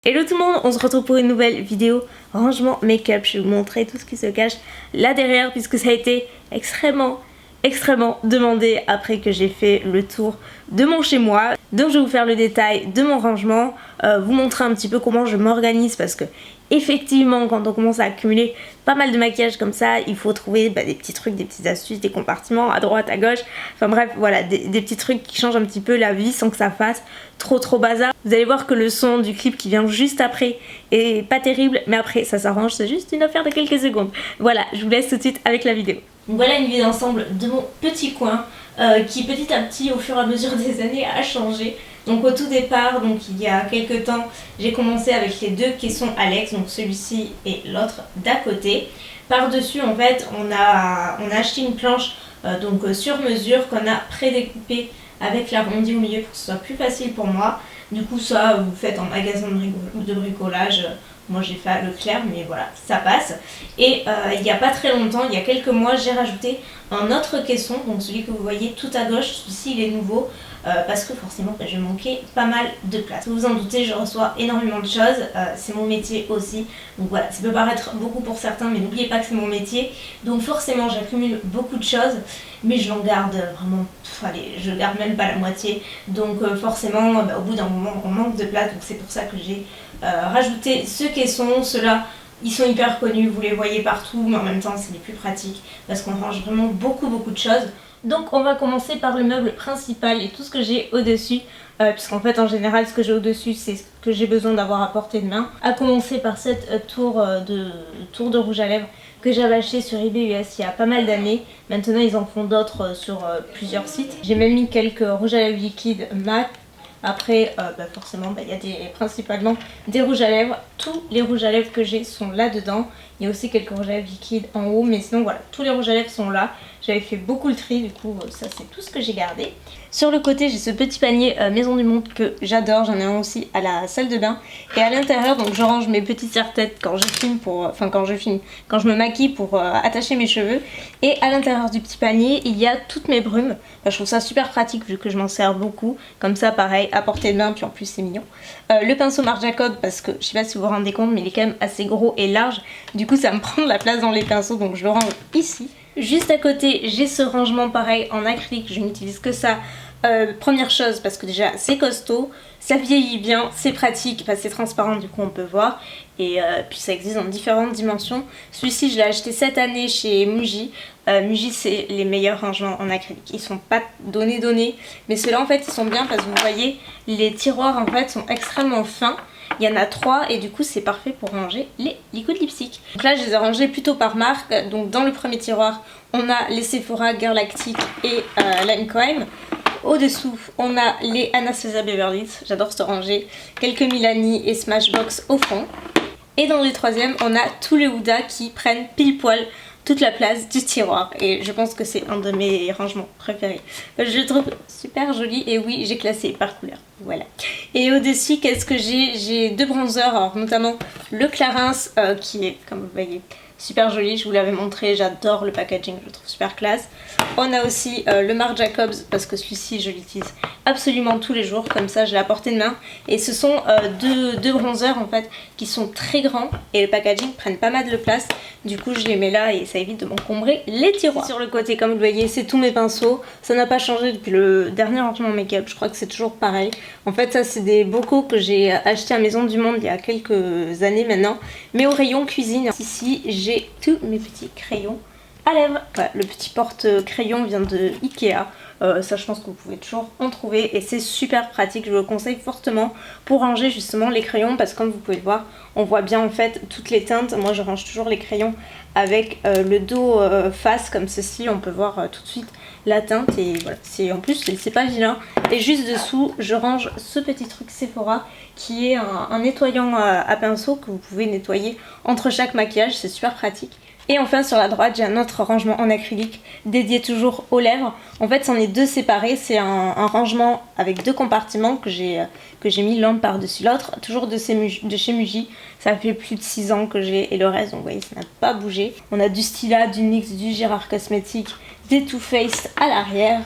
Hello tout le monde, on se retrouve pour une nouvelle vidéo rangement make-up. Je vais vous montrer tout ce qui se cache là derrière puisque ça a été extrêmement demandé après que j'ai fait le tour de mon chez moi. Donc je vais vous faire le détail de mon rangement, vous montrer un petit peu comment je m'organise parce que effectivement quand on commence à accumuler pas mal de maquillage comme ça, il faut trouver des petits trucs, des petites astuces, des compartiments à droite, à gauche, enfin bref voilà, des petits trucs qui changent un petit peu la vie sans que ça fasse trop bazar. Vous allez voir que le son du clip qui vient juste après est pas terrible, mais après ça s'arrange, c'est juste une affaire de quelques secondes. Voilà, je vous laisse tout de suite avec la vidéo. Donc voilà une vue d'ensemble de mon petit coin qui petit à petit au fur et à mesure des années a changé. Donc au tout départ, donc il y a quelques temps, j'ai commencé avec les deux caissons Alex, donc celui-ci et l'autre d'à côté. Par-dessus en fait on a acheté une planche donc sur mesure qu'on a prédécoupée avec l'arrondi au milieu pour que ce soit plus facile pour moi. Du coup ça vous faites en magasin de bricolage. Moi j'ai fait à Leclerc mais voilà, ça passe. Et il n'y a pas très longtemps, il y a quelques mois, j'ai rajouté un autre caisson, donc celui que vous voyez tout à gauche, celui-ci il est nouveau. Parce que forcément je manquais pas mal de place. Vous vous en doutez, je reçois énormément de choses, c'est mon métier aussi. Donc voilà, ça peut paraître beaucoup pour certains, mais n'oubliez pas que c'est mon métier. Donc forcément j'accumule beaucoup de choses, mais je l'en garde vraiment, allez, je garde même pas la moitié. Donc forcément, au bout d'un moment, on manque de place. Donc c'est pour ça que j'ai rajouté ce caisson. Ceux-là, ils sont hyper connus, vous les voyez partout, mais en même temps c'est les plus pratiques parce qu'on range vraiment beaucoup de choses. Donc on va commencer par le meuble principal et tout ce que j'ai au-dessus, puisqu'en fait en général ce que j'ai au-dessus c'est ce que j'ai besoin d'avoir à portée de main. À commencer par cette tour de rouge à lèvres que j'avais acheté sur eBay US il y a pas mal d'années. Maintenant ils en font d'autres sur plusieurs sites. J'ai même mis quelques rouges à lèvres liquides mat. Après forcément il y a principalement des rouges à lèvres. Tous les rouges à lèvres que j'ai sont là dedans. Il y a aussi quelques rouges à lèvres liquides en haut, mais sinon voilà, tous les rouges à lèvres sont là. J'avais fait beaucoup le tri, du coup ça c'est tout ce que j'ai gardé. Sur le côté j'ai ce petit panier Maison du Monde que j'adore, j'en ai un aussi à la salle de bain. Et à l'intérieur donc je range mes petites serre-têtes quand je filme quand je me maquille pour attacher mes cheveux. Et à l'intérieur du petit panier il y a toutes mes brumes. Je trouve ça super pratique vu que je m'en sers beaucoup. Comme ça pareil, à portée de main, puis en plus c'est mignon. Le pinceau Marc Jacob parce que je sais pas si vous vous rendez compte mais il est quand même assez gros et large. Du coup ça me prend de la place dans les pinceaux donc je le range ici. Juste à côté j'ai ce rangement pareil en acrylique, je n'utilise que ça. Première chose parce que déjà c'est costaud, ça vieillit bien, c'est pratique, c'est transparent du coup on peut voir. Et puis ça existe en différentes dimensions. Celui-ci je l'ai acheté cette année chez Muji. Muji c'est les meilleurs rangements en acrylique. Ils sont pas donnés mais ceux-là en fait ils sont bien parce que vous voyez les tiroirs en fait sont extrêmement fins. Il y en a 3 et du coup c'est parfait pour ranger les liquides lipstick. Donc là je les ai rangés plutôt par marque. Donc dans le premier tiroir on a les Sephora Girl-Actic et Lancôme. Au-dessous, on a les Anastasia Beverly Hills, j'adore ce rangée, quelques Milani et Smashbox au fond. Et dans le troisième, on a tous les Huda qui prennent pile poil toute la place du tiroir. Et je pense que c'est un de mes rangements préférés. Je le trouve super joli et oui, j'ai classé par couleur. Voilà. Et au-dessus, qu'est-ce que j'ai? J'ai deux bronzers, alors notamment le Clarins qui est, comme vous voyez, super joli, je vous l'avais montré, j'adore le packaging, je le trouve super classe. On a aussi le Marc Jacobs parce que celui-ci je l'utilise absolument tous les jours, comme ça je l'ai à portée de main. Et ce sont deux bronzers en fait qui sont très grands et le packaging prennent pas mal de place. Du coup je les mets là et ça évite de m'encombrer les tiroirs. Sur le côté comme vous le voyez c'est tous mes pinceaux, ça n'a pas changé depuis le dernier rangement make-up, je crois que c'est toujours pareil. En fait ça c'est des bocaux que j'ai acheté à Maison du Monde il y a quelques années maintenant, mais au rayon cuisine. Ici j'ai tous mes petits crayons à lèvres. Voilà, le petit porte-crayon vient de Ikea. Ça je pense que vous pouvez toujours en trouver et c'est super pratique, je vous le conseille fortement pour ranger justement les crayons parce que comme vous pouvez le voir on voit bien en fait toutes les teintes. Moi je range toujours les crayons avec le dos face comme ceci, on peut voir tout de suite la teinte et voilà, en plus c'est pas vilain. Et juste dessous je range ce petit truc Sephora qui est un nettoyant à pinceau que vous pouvez nettoyer entre chaque maquillage, c'est super pratique. Et enfin sur la droite j'ai un autre rangement en acrylique dédié toujours aux lèvres. En fait c'en est deux séparés, c'est un rangement avec deux compartiments que j'ai mis l'un par-dessus l'autre, toujours de chez Muji. Ça fait plus de 6 ans que j'ai et le reste donc vous voyez ça n'a pas bougé. On a du Stila, du NYX, du Gérard Cosmetics, des Too Faced à l'arrière.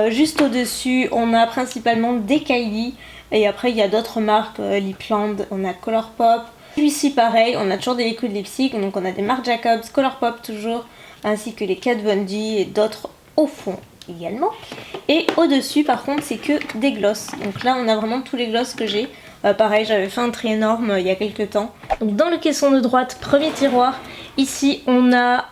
Juste au dessus on a principalement des Kylie, Et après il y a d'autres marques, Lipland, on a Colourpop. Celui-ci pareil, on a toujours des liquid lipstick, donc on a des Marc Jacobs, Colourpop toujours, ainsi que les Kat Von D et d'autres au fond également. Et au-dessus par contre c'est que des glosses. Donc là on a vraiment tous les glosses que j'ai. Pareil, j'avais fait un tri énorme il y a quelques temps. Donc dans le caisson de droite, premier tiroir, ici on a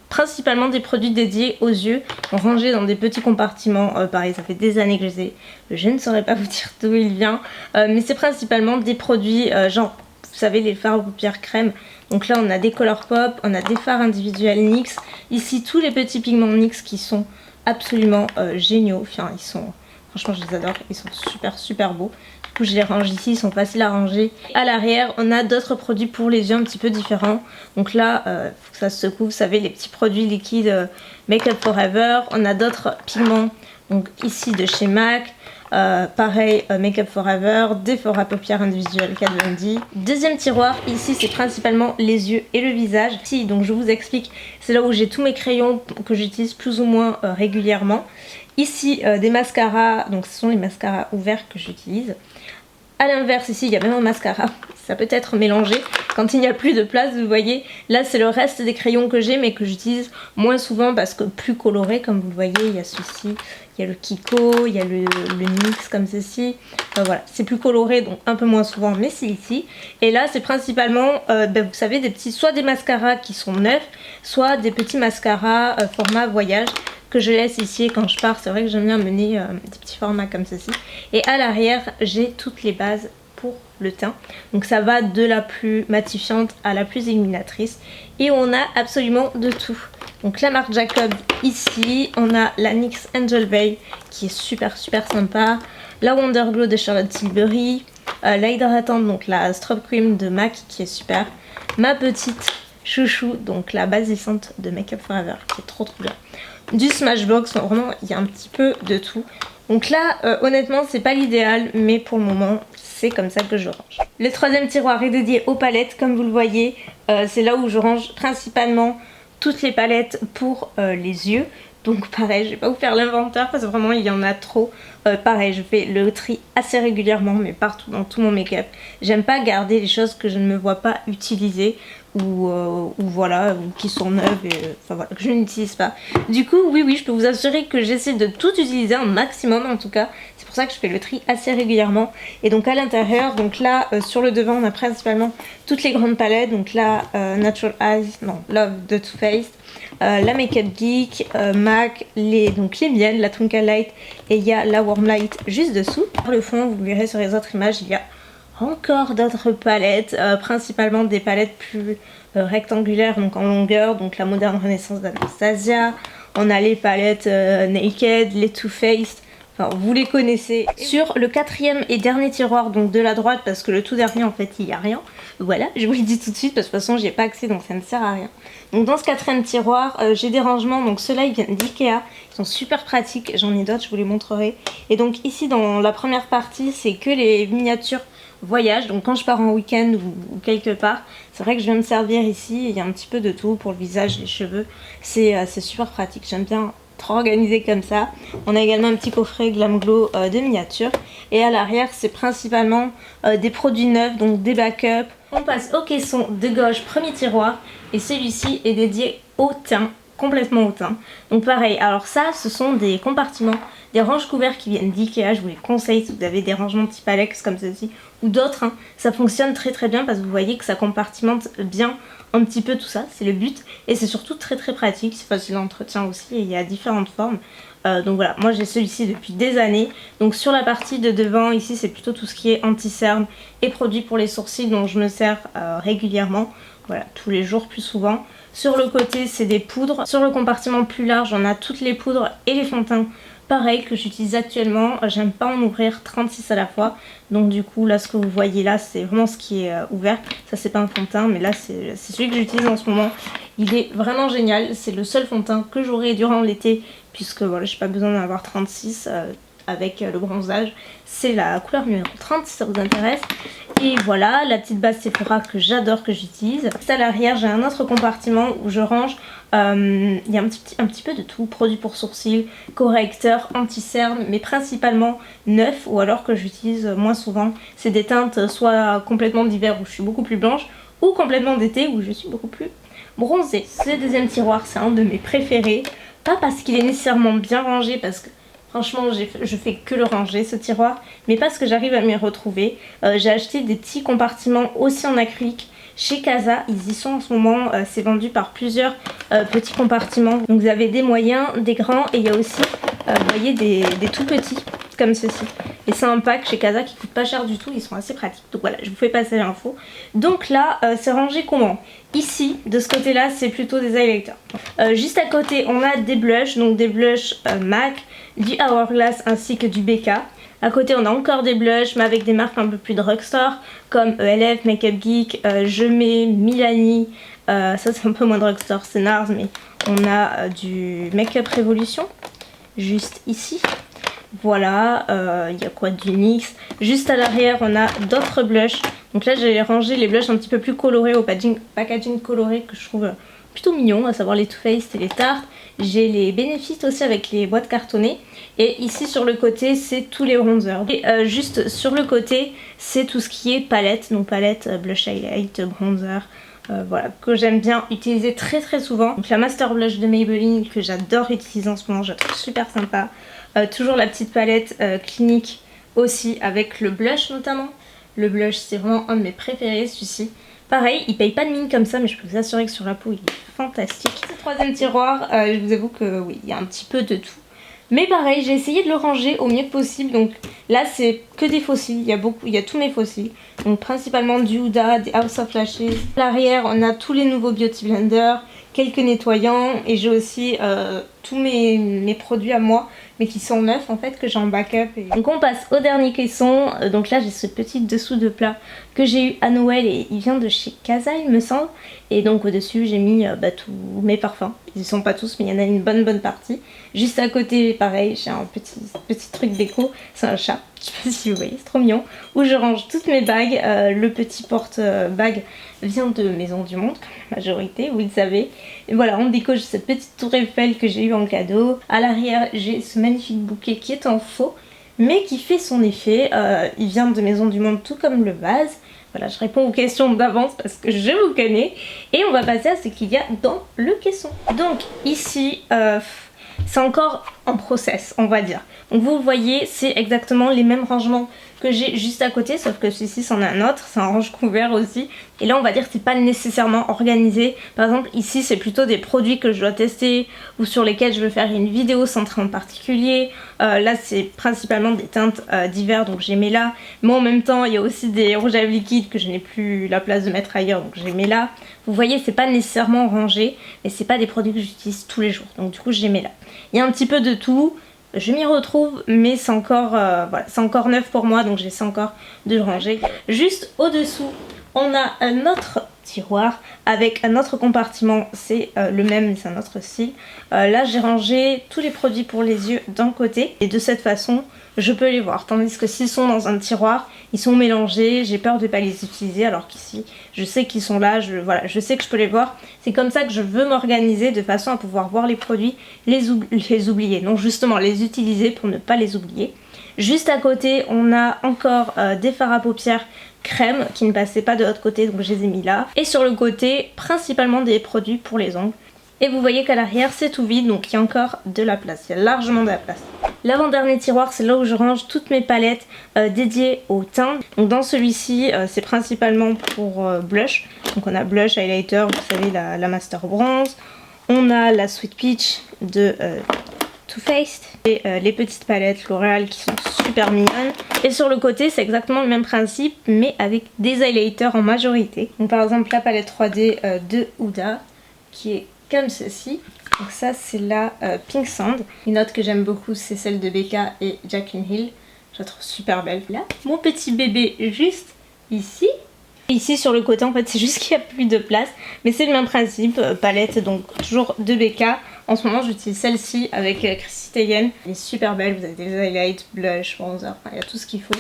principalement des produits dédiés aux yeux, rangés dans des petits compartiments. Pareil, ça fait des années que je les ai. Je ne saurais pas vous dire d'où il vient, mais c'est principalement des produits genre, vous savez, les fards aux paupières crème. Donc là on a des Colourpop, on a des fards individuels NYX. Ici tous les petits pigments NYX qui sont absolument géniaux. Enfin, ils sont... Franchement je les adore, ils sont super beaux. Du coup je les range ici, ils sont faciles à ranger. À l'arrière on a d'autres produits pour les yeux un petit peu différents. Donc là faut que ça se secoue, vous savez, les petits produits liquides Make Up For Ever. On a d'autres pigments, donc ici de chez MAC. Pareil, Make Up For Ever, des fards à paupières individuels Kat Von D. Deuxième tiroir, ici c'est principalement les yeux et le visage. Ici donc je vous explique, c'est là où j'ai tous mes crayons que j'utilise plus ou moins régulièrement. Ici des mascaras, donc ce sont les mascaras ouverts que j'utilise. A l'inverse ici il y a même un mascara, ça peut être mélangé quand il n'y a plus de place, vous voyez. Là c'est le reste des crayons que j'ai mais que j'utilise moins souvent parce que plus coloré, comme vous le voyez. Il y a celui-ci, il y a le Kiko, il y a le NYX comme ceci. Voilà, c'est plus coloré donc un peu moins souvent, mais c'est ici. Et là c'est principalement, vous savez, des petits, soit des mascaras qui sont neufs, soit des petits mascaras format voyage que je laisse ici quand je pars. C'est vrai que j'aime bien mener des petits formats comme ceci. Et à l'arrière j'ai toutes les bases pour le teint, donc ça va de la plus matifiante à la plus illuminatrice et on a absolument de tout. Donc la Marc Jacobs ici, on a la NYX Angel Bay qui est super sympa, la Wonder Glow de Charlotte Tilbury, la hydratante, donc la Strobe Cream de MAC qui est super, ma petite chouchou, donc la basissante de Make Up For Ever qui est trop bien, du Smashbox, vraiment il y a un petit peu de tout. Donc là honnêtement c'est pas l'idéal, mais pour le moment c'est comme ça que je range. Le troisième tiroir est dédié aux palettes, comme vous le voyez. C'est là où je range principalement toutes les palettes pour les yeux. Donc pareil, je vais pas vous faire l'inventaire parce que vraiment il y en a trop. Pareil, je fais le tri assez régulièrement, mais partout dans tout mon make-up. J'aime pas garder les choses que je ne me vois pas utiliser ou voilà, ou qui sont neuves et enfin voilà, que je n'utilise pas. Du coup oui je peux vous assurer que j'essaie de tout utiliser un maximum en tout cas. C'est pour ça que je fais le tri assez régulièrement. Et donc à l'intérieur, donc là sur le devant on a principalement toutes les grandes palettes. Donc là Natural Eyes, non, Love de Too Faced, la Makeup Geek, MAC, donc les miennes, la Twinkle Light, et il y a la Warm Light juste dessous. Par le fond, vous verrez sur les autres images, il y a encore d'autres palettes, principalement des palettes plus rectangulaires, donc en longueur, donc la Moderne Renaissance d'Anastasia. On a les palettes Naked, les Too Faced. Enfin, vous les connaissez. Sur le quatrième et dernier tiroir, donc de la droite, parce que le tout dernier en fait il n'y a rien. Voilà, je vous le dis tout de suite parce que de toute façon j'y ai pas accès donc ça ne sert à rien. Donc dans ce quatrième tiroir, j'ai des rangements, donc ceux-là ils viennent d'Ikea, ils sont super pratiques, j'en ai d'autres, je vous les montrerai. Et donc ici dans la première partie c'est que les miniatures voyage, donc quand je pars en week-end ou quelque part, c'est vrai que je viens me servir ici, il y a un petit peu de tout pour le visage, les cheveux, c'est super pratique, j'aime bien trop organisé comme ça. On a également un petit coffret Glam Glow de miniatures et à l'arrière c'est principalement des produits neufs, donc des backups. On passe au caisson de gauche, premier tiroir, et celui-ci est dédié au teint, complètement au teint. Donc pareil, alors ça ce sont des compartiments, des ranges couverts qui viennent d'Ikea, je vous les conseille si vous avez des rangements type Alex comme ceci ou d'autres, hein. Ça fonctionne très bien parce que vous voyez que ça compartimente bien un petit peu tout ça, c'est le but, et c'est surtout très pratique, c'est facile d'entretien aussi et il y a différentes formes. Donc voilà, moi j'ai celui-ci depuis des années. Donc sur la partie de devant ici c'est plutôt tout ce qui est anti-cerne et produits pour les sourcils dont je me sers régulièrement, voilà, tous les jours plus souvent. Sur le côté c'est des poudres, sur le compartiment plus large on a toutes les poudres et les fonds de teint pareil que j'utilise actuellement. J'aime pas en ouvrir 36 à la fois, donc du coup là ce que vous voyez là c'est vraiment ce qui est ouvert. Ça c'est pas un fond de teint mais là c'est celui que j'utilise en ce moment. Il est vraiment génial, c'est le seul fond de teint que j'aurai durant l'été puisque voilà j'ai pas besoin d'en avoir 36. avec le bronzage. C'est la couleur numéro 30 si ça vous intéresse. Et voilà, la petite base Sephora que j'adore, que j'utilise. À l'arrière, j'ai un autre compartiment où je range, il y a un petit peu de tout, produits pour sourcils, correcteurs, anti-cerne, mais principalement neufs, ou alors que j'utilise moins souvent. C'est des teintes soit complètement d'hiver où je suis beaucoup plus blanche, ou complètement d'été où je suis beaucoup plus bronzée. Ce deuxième tiroir, c'est un de mes préférés, pas parce qu'il est nécessairement bien rangé, parce que franchement, je fais que le ranger ce tiroir, mais parce que j'arrive à m'y retrouver. J'ai acheté des petits compartiments aussi en acrylique chez Casa. Ils y sont en ce moment, c'est vendu par plusieurs petits compartiments. Donc vous avez des moyens, des grands et il y a aussi, vous voyez, des tout petits comme ceci. Et c'est un pack chez Casa qui coûte pas cher du tout, ils sont assez pratiques. Donc voilà, je vous fais passer l'info. Donc là, c'est rangé comment? Ici, de ce côté-là, c'est plutôt des highlighters. Juste à côté, on a des blushs, donc des blushs MAC, du Hourglass ainsi que du BK. À côté, on a encore des blushs, mais avec des marques un peu plus drugstore, comme ELF, Makeup Geek, Je mets, Milani. Ça, c'est un peu moins drugstore, c'est NARS, mais on a du Makeup Revolution, juste ici. Voilà, il y a quoi du NYX. Juste à l'arrière, on a d'autres blushs. Donc là, j'ai rangé les blushs un petit peu plus colorés au packaging coloré que je trouve plutôt mignon, à savoir les Too Faced et les Tarte. J'ai les Benefit aussi avec les boîtes cartonnées. Et ici sur le côté, c'est tous les bronzers. Et juste sur le côté, c'est tout ce qui est palette. Donc palette, blush, highlight, bronzer. Voilà, que j'aime bien utiliser très souvent. Donc la Master Blush de Maybelline que j'adore utiliser en ce moment, je la trouve super sympa. Toujours la petite palette Clinique aussi avec le blush notamment. Le blush c'est vraiment un de mes préférés, celui-ci. Pareil, il paye pas de mine comme ça, mais je peux vous assurer que sur la peau il est fantastique. Ce troisième tiroir, je vous avoue que oui, il y a un petit peu de tout. Mais pareil, j'ai essayé de le ranger au mieux que possible. Donc là, c'est que des fossiles. Il y a tous mes fossiles. Donc principalement du Huda, des House of Lashes. À l'arrière, on a tous les nouveaux Beauty Blender, quelques nettoyants. Et j'ai aussi tous mes produits à moi, mais qui sont neufs en fait, que j'ai en backup. Donc on passe au dernier caisson. Donc là, j'ai ce petit dessous de plat que j'ai eu à Noël. Et il vient de chez Casa, il me semble. Et donc au-dessus, j'ai mis tous mes parfums. Ils ne sont pas tous, mais il y en a une bonne partie. Juste à côté, pareil, j'ai un petit truc déco. C'est un chat, je sais pas si vous voyez, c'est trop mignon. Où je range toutes mes bagues. Le petit porte-bague vient de Maison du Monde, comme la majorité, vous le savez. Et voilà, on décoche cette petite tour Eiffel que j'ai eu en cadeau. À l'arrière, j'ai ce magnifique bouquet qui est en faux, mais qui fait son effet. Il vient de Maison du Monde, tout comme le vase. Voilà, je réponds aux questions d'avance parce que je vous connais. Et on va passer à ce qu'il y a dans le caisson. Donc ici, c'est encore en process, on va dire. Donc vous voyez, c'est exactement les mêmes rangements que j'ai juste à côté, sauf que celui-ci c'en a un autre, c'est un range couvert aussi. Et là on va dire que c'est pas nécessairement organisé. Par exemple ici c'est plutôt des produits que je dois tester ou sur lesquels je veux faire une vidéo centrée en particulier. Là c'est principalement des teintes d'hiver, donc j'ai mis là. Mais en même temps il y a aussi des rouges à lèvres liquides que je n'ai plus la place de mettre ailleurs, donc j'ai mis là. Vous voyez, c'est pas nécessairement rangé, mais c'est pas des produits que j'utilise tous les jours, donc du coup j'ai mis là. Il y a un petit peu de tout. Je m'y retrouve, mais c'est encore, voilà, c'est encore neuf pour moi, donc j'essaie encore de le ranger. Juste au-dessous, on a un autre tiroir avec un autre compartiment, c'est le même, mais c'est un autre style. Là, j'ai rangé tous les produits pour les yeux d'un côté, et de cette façon, je peux les voir. Tandis que s'ils sont dans un tiroir, ils sont mélangés, j'ai peur de ne pas les utiliser, alors qu'ici, je sais qu'ils sont là, voilà, je sais que je peux les voir. C'est comme ça que je veux m'organiser de façon à pouvoir voir les produits, les oublier. Non, justement, les utiliser pour ne pas les oublier. Juste à côté, on a encore des fards à paupières crème qui ne passaient pas de l'autre côté, donc je les ai mis là. Et sur le côté, principalement des produits pour les ongles. Et vous voyez qu'à l'arrière c'est tout vide, donc il y a encore de la place, il y a largement de la place. L'avant-dernier tiroir, c'est là où je range toutes mes palettes dédiées au teint. Donc dans celui-ci, c'est principalement pour blush. Donc on a blush, highlighter, vous savez la Master Bronze. On a la Sweet Peach de Too Faced. Et les petites palettes L'Oréal qui sont super mignonnes. Et sur le côté, c'est exactement le même principe, mais avec des highlighters en majorité. Donc par exemple la palette 3D de Huda, qui est comme ceci. Donc ça c'est la Pink Sand. Une autre que j'aime beaucoup c'est celle de BK et Jaclyn Hill. Je la trouve super belle. Là, mon petit bébé juste ici. Ici sur le côté en fait c'est juste qu'il n'y a plus de place. Mais c'est le même principe, palette donc toujours de BK En ce moment j'utilise celle-ci avec Chrissy Teigen. Elle est super belle, vous avez des highlights, blush, bronzer, enfin il y a tout ce qu'il faut.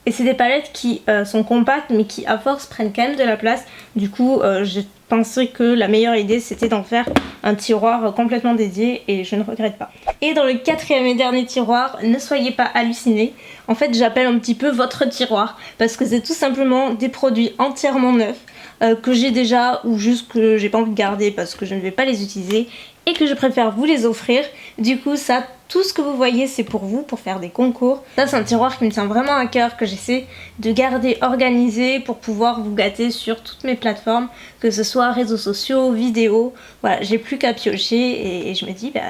Et c'est des palettes qui sont compactes mais qui à force prennent quand même de la place. Du coup j'ai pensé que la meilleure idée c'était d'en faire un tiroir complètement dédié et je ne regrette pas. Et dans le quatrième et dernier tiroir, ne soyez pas hallucinés. En fait j'appelle un petit peu votre tiroir parce que c'est tout simplement des produits entièrement neufs que j'ai déjà ou juste que j'ai pas envie de garder parce que je ne vais pas les utiliser et que je préfère vous les offrir. Du coup ça, tout ce que vous voyez c'est pour vous, pour faire des concours. Ça c'est un tiroir qui me tient vraiment à cœur, que j'essaie de garder organisé pour pouvoir vous gâter sur toutes mes plateformes, que ce soit réseaux sociaux, vidéos. Voilà, j'ai plus qu'à piocher et je me dis bah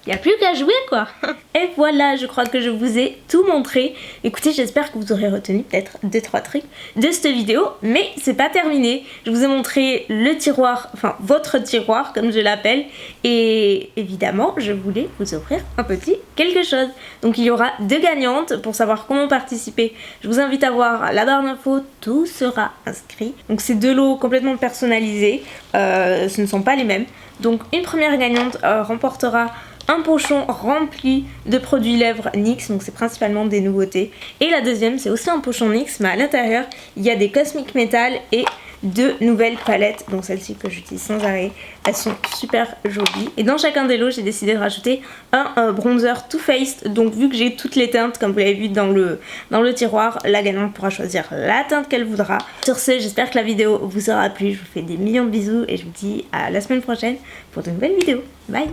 il n'y a plus qu'à jouer quoi. Et voilà, je crois que je vous ai tout montré. Écoutez, j'espère que vous aurez retenu peut-être 2-3 trucs de cette vidéo, mais c'est pas terminé. Je vous ai montré le tiroir, enfin votre tiroir comme je l'appelle, et évidemment je voulais vous offrir un petit quelque chose. Donc il y aura 2 gagnantes. Pour savoir comment participer, je vous invite à voir la barre d'infos, tout sera inscrit. Donc c'est 2 lots complètement personnalisés, ce ne sont pas les mêmes. Donc une première gagnante remportera un pochon rempli de produits lèvres NYX, donc c'est principalement des nouveautés. Et la deuxième c'est aussi un pochon NYX, mais à l'intérieur il y a des Cosmic Metal et 2 nouvelles palettes, donc celles-ci que j'utilise sans arrêt. Elles sont super jolies. Et dans chacun des lots j'ai décidé de rajouter un bronzer Too Faced. Donc vu que j'ai toutes les teintes comme vous l'avez vu dans le tiroir, la gagnante pourra choisir la teinte qu'elle voudra. Sur ce, j'espère que la vidéo vous aura plu. Je vous fais des millions de bisous et je vous dis à la semaine prochaine pour de nouvelles vidéos. Bye.